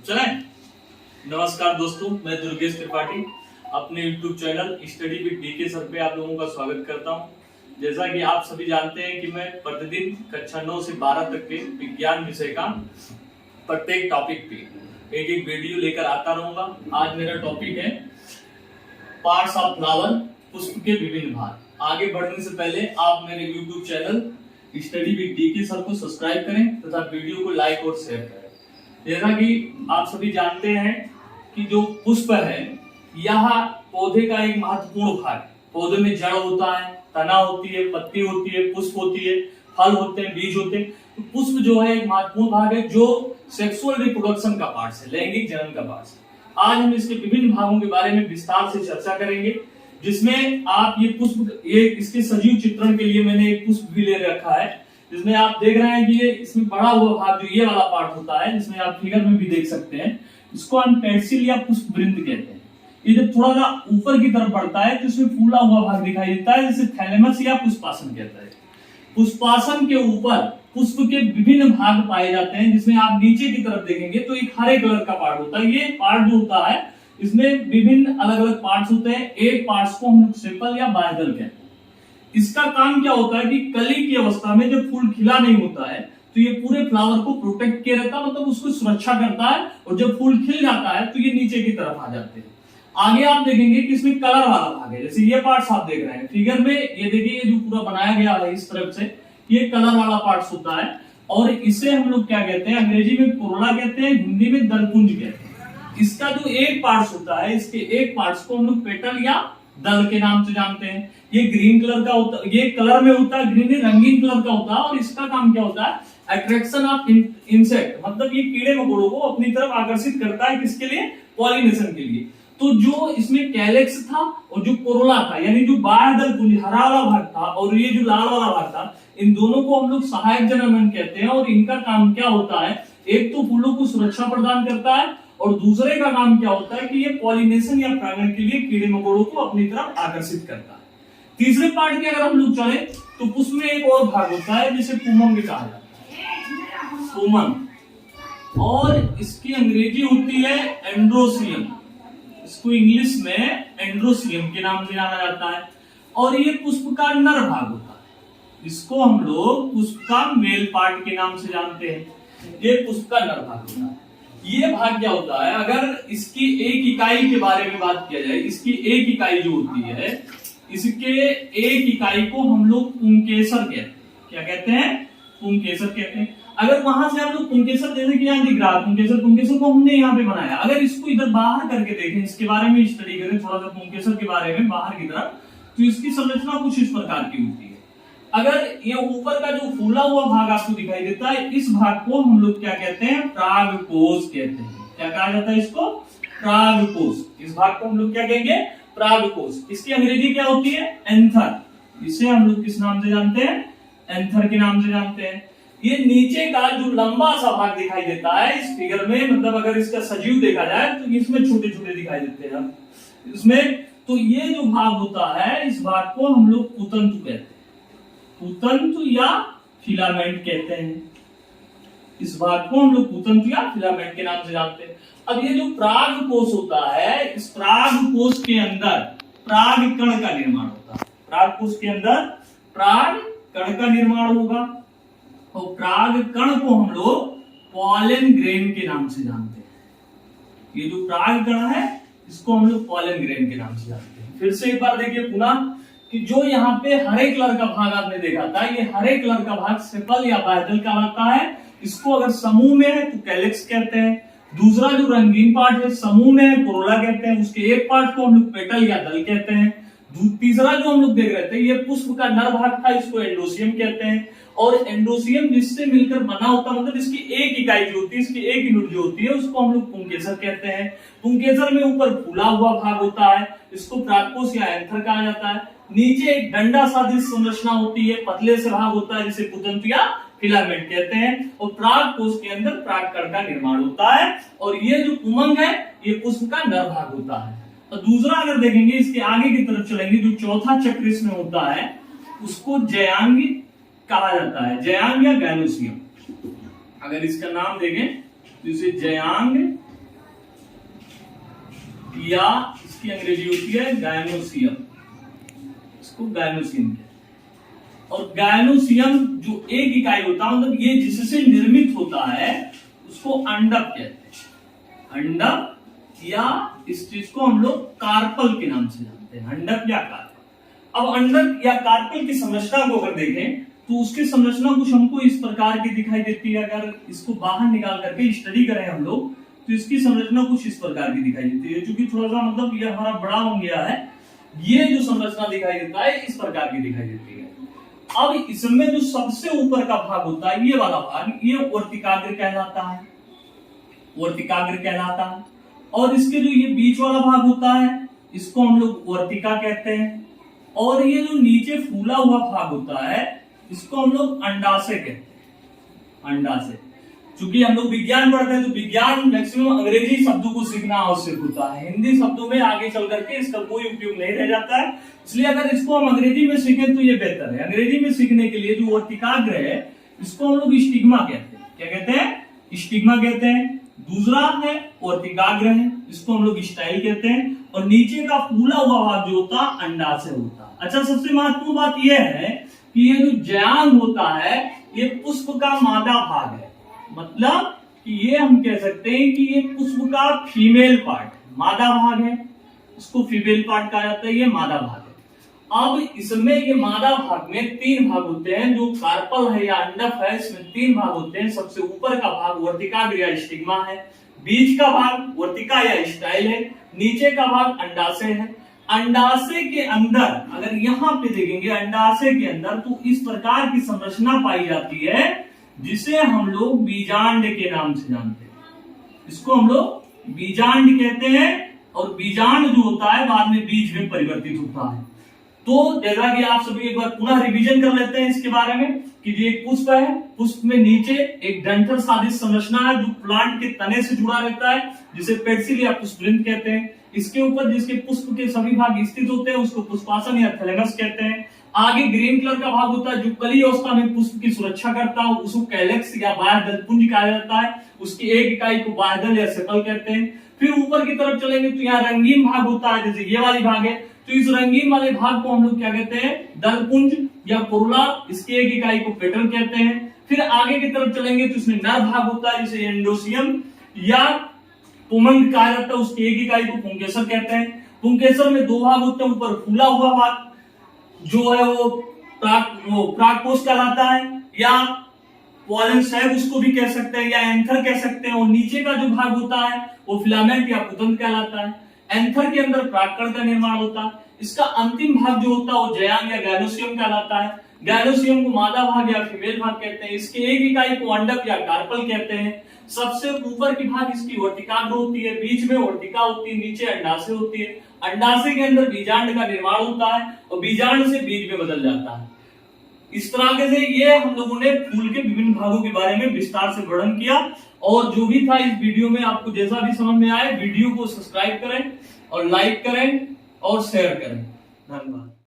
चले। नमस्कार दोस्तों, मैं दुर्गेश त्रिपाठी अपने YouTube channel study with DK sir पे आप लोगों का स्वागत करता हूं। जैसा कि आप सभी जानते हैं कि मैं प्रतिदिन कक्षा 9 से 12 तक के विज्ञान विषय का प्रत्येक टॉपिक पे एक एक वीडियो लेकर आता रहूंगा। आज मेरा टॉपिक है पार्ट्स ऑफ फ्लावर, पुष्प के विभिन्न भाग। आगे बढ़ने से पहले आप मेरे YouTube channel study with DK sir को सब्सक्राइब करें तथा वीडियो को लाइक और शेयर करें। जैसा कि आप सभी जानते हैं कि जो पुष्प है यह पौधे का एक महत्वपूर्ण भाग है। पौधे में जड़ होता है, तना होती है, पत्ती होती है, पुष्प होती है, फल होते हैं, बीज होते हैं। तो पुष्प जो है एक महत्वपूर्ण भाग है जो सेक्सुअल रिप्रोडक्शन का पार्ट है, लैंगिक जनन का पार्ट है। आज हम इसके विभिन्न भागों के बारे में विस्तार से चर्चा करेंगे, जिसमें आप ये पुष्प, ये इसके सजीव चित्रण के लिए मैंने एक पुष्प भी ले रखा है, जिसमें आप देख रहे हैं कि ये इसमें बड़ा हुआ भाग जो ये वाला पार्ट होता है, जिसमें आप फिगर में भी देख सकते हैं, इसको हम पेंसिल या पुष्प वृंत कहते हैं। ये जब थोड़ा सा ऊपर की तरफ बढ़ता है तो इसमें फूला हुआ भाग दिखाई देता है, जिसे थैलेमस या पुष्पासन कहता है। पुष्पासन के ऊपर पुष्प के विभिन्न भाग पाए जाते हैं, जिसमें आप नीचे की तरफ देखेंगे तो एक हरे कलर का पार्ट होता है। ये पार्ट जो होता है इसमें विभिन्न अलग अलग पार्ट्स होते हैं। एक पार्ट्स को हम लोग सेपल या बायदल कहते हैं। इसका काम क्या होता है कि कली की अवस्था में जब फूल खिला नहीं होता है तो ये पूरे फ्लावर को प्रोटेक्ट किया रहता है, मतलब उसको सुरक्षा करता है, और जब फूल खिल जाता है तो ये नीचे की तरफ आ जाते हैं। आगे आप देखेंगे कि इसमें कलर वाला भाग है, जैसे ये पार्ट्स आप देख रहे हैं फिगर में, ये देखिए ये जो पूरा बनाया गया है इस तरफ से, ये कलर वाला पार्ट्स होता है। और इसे हम लोग क्या कहते हैं, अंग्रेजी में कोरोला कहते हैं, हिंदी में दलपुंज कहते हैं। इसका जो एक पार्ट्स होता है, इसके एक पार्ट्स को हम लोग पेटल या दल के नाम से जानते हैं। ये ग्रीन कलर का होता है, ये कलर में होता है, ग्रीन रंगीन कलर का होता है, और इसका काम क्या होता है, अट्रैक्शन ऑफ इंसेक्ट, मतलब ये कीड़े मकोड़ों को अपनी तरफ आकर्षित करता है। किसके लिए? पॉलिनेशन के लिए। तो जो इसमें कैलेक्स था और जो कोरोला था, यानी जो बाह्य पुंज हरा वाला भाग था और ये जो लाल वाला भाग था, इन दोनों को हम लोग सहायक जनन कहते हैं। और इनका काम क्या होता है, एक तो फूलों को सुरक्षा प्रदान करता है, और दूसरे का काम क्या होता है कि ये पॉलिनेशन या परागण के लिए कीड़े मकोड़ों को अपनी तरफ आकर्षित करता है। तीसरे पार्ट की अगर हम लोग चले तो पुष्प में एक और भाग होता है जिसे पुमंग कहा जाता है, पुमंग, और इसकी अंग्रेजी होती है एंड्रोसियम। इसको इंग्लिश में एंड्रोसियम के नाम से जाना जाता है। और ये पुष्प का नर भाग होता है, इसको हम लोग पुष्प का मेल पार्ट के नाम से जानते हैं। ये पुष्प का नर भाग होता है। ये भाग क्या होता है, अगर इसकी एक इकाई के बारे में बात किया जाए, इसकी एक इकाई जो होती है, इसके एक इकाई को हम लोग पुंकेसर कहते हैं। क्या कहते हैं? पुंकेसर कहते हैं। अगर वहां से हम लोग पुंकेसर, जैसे कि यहाँ दिख रहा है पुंकेसर को हमने यहाँ पे बनाया, अगर इसको इधर बाहर करके देखें, इसके बारे में स्टडी करें थोड़ा सा पुंकेसर के बारे में बाहर की तरफ, तो इसकी संरचना कुछ इस प्रकार की होती है। अगर ये ऊपर का जो फूला हुआ भाग आपको दिखाई देता है, इस भाग को हम लोग क्या कहते हैं, परागकोश कहते हैं। क्या कहा जाता है इसको? परागकोश। इस भाग को हम लोग क्या कहेंगे? परागकोश। इसकी अंग्रेजी क्या होती है? एंथर। इसे हम लोग किस नाम से जानते हैं? एंथर के नाम से जानते हैं। ये नीचे का जो लंबा सा भाग दिखाई देता है इस फिगर में, मतलब अगर इसका सजीव देखा जाए तो इसमें छोटे छोटे दिखाई देते हैं इसमें। तो ये जो भाग होता है, इस भाग को हम लोग पुतंतु कहते हैं। पुतंतु या फिलामेंट कहते हैं। इस भाग को हम लोग पुतंतु या फिलामेंट के नाम से जानते हैं। अब ये जो परागकोश होता है, इस परागकोश के अंदर परागकण का निर्माण होता है। परागकोश के अंदर परागकण का निर्माण होगा, और परागकण को हम लोग पॉलन ग्रेन के नाम से जानते हैं। ये जो परागकण है इसको हम लोग पॉलन ग्रेन के नाम से जानते हैं। फिर से एक बार देखिए पुनः कि जो यहाँ पे हरे कलर का भाग आपने देखा था, ये हरे कलर का भाग सेपल या बायदल का होता है। इसको अगर समूह में है तो कैलेक्स कहते हैं। दूसरा जो रंगीन पार्ट है समूह में है, कोरोला कहते हैं। उसके एक पार्ट को हम लोग पेटल या दल कहते हैं। तीसरा जो हम लोग देख रहे थे, ये पुष्प का नर भाग था, इसको एंडोसियम कहते हैं। और एंडोसियम जिससे मिलकर बना होता है, मतलब इसकी एक इकाई जो होती है, इसकी एक यूनिट जो होती है, उसको हम लोग पुंकेसर कहते हैं। पुंकेसर में ऊपर फूला हुआ भाग होता है, इसको परागकोश या एंथर कहा जाता है। नीचे एक डंडा सादृश संरचना होती है, पतले से भाग होता है, जिसे पुतंतु या फिलामेंट कहते हैं। और परागकोश के अंदर परागकण का निर्माण होता है। और ये जो पुमंग है ये पुष्प का नर भाग होता है। और दूसरा अगर देखेंगे, इसके आगे की तरफ चलेंगे, जो चौथा चक्र इसमें होता है उसको जयांग कहा जाता है, जयांग या गैनोसियम। अगर इसका नाम देखें तो इसे जयांग या इसकी अंग्रेजी होती है गायनोसियम, इसको गायनोसियम कहते हैं। और गायनोसियम जो एक इकाई होता है, मतलब ये जिससे निर्मित होता है उसको अंडक कहते हैं। अंडक या इस चीज को हम लोग कार्पल के नाम से जानते हैं, अंडक या कार्पल। अब अंडक या कार्पल की संरचना को अगर देखें तो उसकी संरचना कुछ हमको इस प्रकार की दिखाई देती है। अगर इसको बाहर निकाल करके स्टडी करें हम लोग तो इसकी संरचना कुछ इस प्रकार की दिखाई देती है, क्योंकि थोड़ा सा मतलब ये हमारा बड़ा हो गया है। ये जो संरचना दिखाई देता है इस प्रकार की दिखाई देती है। अब इसमें जो सबसे ऊपर का भाग होता है, ये वाला भाग, ये वर्तिकाग्र कहलाता है, वर्तिकाग्र कहलाता है। और इसके जो ये बीच वाला भाग होता है इसको हम लोग वर्तिका कहते हैं। और ये जो नीचे फूला हुआ भाग होता है इसको हम लोग अंडाशय कहते हैं, अंडाशय। चूंकि हम लोग विज्ञान पढ़ते हैं तो विज्ञान मैक्सिमम अंग्रेजी शब्दों को सीखना आवश्यक होता है, हिंदी शब्दों में आगे चल करके इसका कोई उपयोग नहीं रह जाता है। इसलिए अगर इसको हम अंग्रेजी में सीखें तो ये बेहतर है। अंग्रेजी में सीखने के लिए जो वर्तिकाग्र है इसको हम लोग स्टिग्मा कहते हैं। क्या कहते हैं? स्टिग्मा कहते हैं। दूसरा है वर्तिकाग्र है, इसको हम लोग स्टाइल कहते हैं। और नीचे का फूला हुआ भाग जो होता है अंडाशय होता है। अच्छा, सबसे महत्वपूर्ण बात यह है कि ये जो जयांग होता है ये पुष्प का मादा भाग है, मतलब कि ये हम कह सकते हैं कि ये पुष्प का फीमेल पार्ट, मादा भाग है, इसको फीमेल पार्ट कहा जाता है, ये मादा भाग है। अब इसमें ये मादा भाग में 3 भाग होते हैं, जो कार्पल है या अंडक है इसमें 3 भाग होते हैं। सबसे ऊपर का भाग वर्तिकाग्र या स्टिग्मा है, बीच का भाग वर्तिका या स्टाइल है, नीचे का भाग अंडाशय है। अंडाशय के अंदर अगर यहाँ पे देखेंगे अंडाशय के अंदर तो इस प्रकार की संरचना पाई जाती है जिसे हम लोग बीजांड के नाम से जानते हैं। इसको हम लोग बीजांड कहते हैं। और बीजांड जो होता है बाद में बीज में परिवर्तित होता है। तो जैसा कि आप सभी एक बार पुनः रिवीजन कर लेते हैं इसके बारे में कि ये एक पुष्प है, पुष्प में नीचे एक डंठल सादृश संरचना है जो प्लांट के तने से जुड़ा रहता है, जिसे पेट्सिल या पुष्पवृंत कहते हैं। इसके ऊपर जिसके पुष्प के सभी भाग स्थित होते हैं उसको पुष्पासन या थैलेमस कहते हैं। आगे ग्रीन कलर का भाग होता है जो कली अवस्था में पुष्प की सुरक्षा करता है, उसको कैलेक्स या बाह्यदल पुंज कहा जाता है। उसकी एक इकाई को बाह्यदल या सेपल कहते हैं। फिर ऊपर की तरफ चलेंगे तो यहाँ रंगीन भाग होता है, जैसे ये वाली भाग है, तो इस रंगीन वाले भाग को हम लोग क्या कहते हैं? दलपुंज या कोरोला, इसकी एक इकाई को पेटल कहते हैं। फिर आगे की तरफ चलेंगे तो इसमें नर भाग होता है जिसे एंडोसियम या पुमंड कहा जाता है, उसकी एक इकाई को पुंकेसर कहते हैं। पुंकेसर में 2 भाग होते हैं, ऊपर फूला हुआ भाग जो है वो प्राककोश कहलाता है, या पॉलन सैग उसको भी कह सकते हैं, या एंथर कह सकते हैं। और नीचे का जो भाग होता है वो फिलामेंट या पुतंत्र कहलाता है। एंथर के अंदर प्राककण का निर्माण होता है। इसका अंतिम भाग जो होता है वो जयांग या गायनोसियम कहलाता है। गायनोसियम को मादा भाग या फीमेल भाग कहते हैं। इसके एक इकाई को अंडक या कार्पल कहते हैं। सबसे ऊपर की भाग इसकी वर्तिकाग्र होती है, बीच में वर्तिका होती है, नीचे अंडाशय होती है। अंडाशय के अंदर बीजांड का निर्माण होता है और बीजांड से बीज में बदल जाता है। इस तरह से ये हम लोगों ने फूल के विभिन्न भागों के बारे में विस्तार से वर्णन किया। और जो भी था इस वीडियो में आपको जैसा भी समझ में आए वीडियो को सब्सक्राइब करें और लाइक करें और शेयर करें। धन्यवाद।